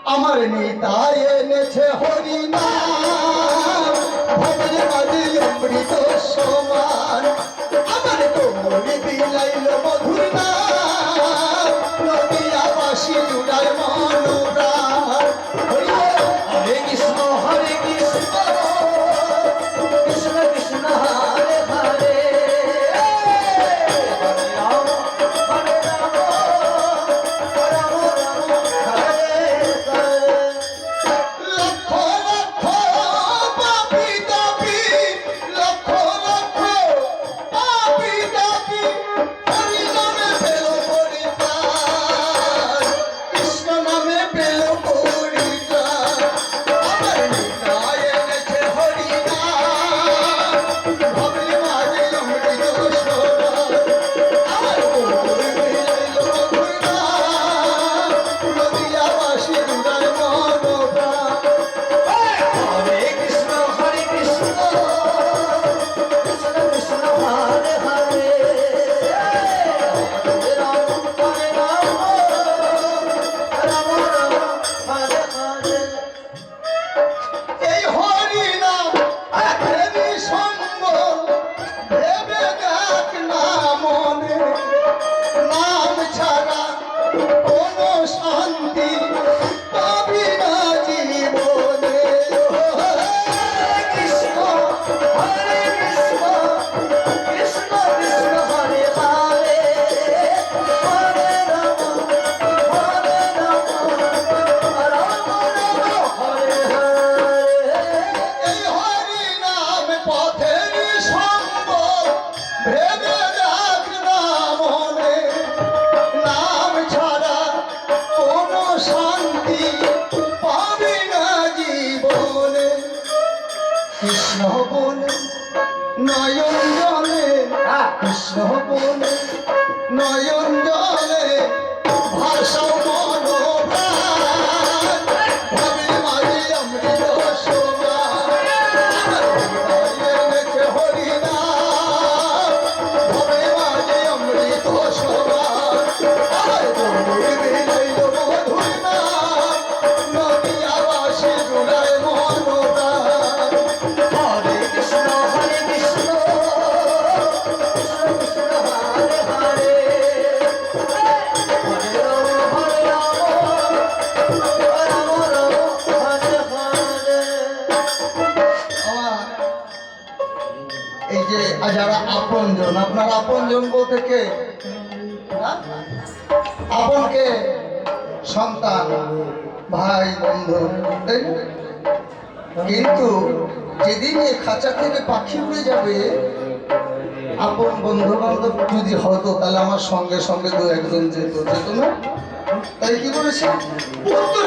আমার নিতাই এনেছে হরিনাম ভবের মাঝে অমৃত সমান আমার তোমরি বিলাইল মধুর নাম নদিয়াবাসী জুড়ায় মনোপ্রাণ হরে কৃষ্ণ কৃষ্ণ কৃষ্ণ হরে হরে কৃষ্ণ বলে নয়ন জলে কৃষ্ণ বলে নয়ন জলে ভাষা মনোপ্রাণ ভবের মাঝে অমৃত সমান এনেছে হরিনাম ভবের মাঝে অমৃত সমান আমার তোমরি বিলাইল মধুর নাম নদিয়াবাসী জুড়ায় মনোপ্রাণ হরে কৃষ্ণ এই যে যারা আপনজন আপনার আপনজন বলতে কে আপনকে সন্তান ভাই বন্ধু কিন্তু যেদিন এই খাঁচা থেকে পাখি উড়ে যাবে আপন বন্ধু বান্ধব যদি হতো তাহলে আমার সঙ্গে সঙ্গে দু একজন যেত না তাই কি বলেছে পুত্র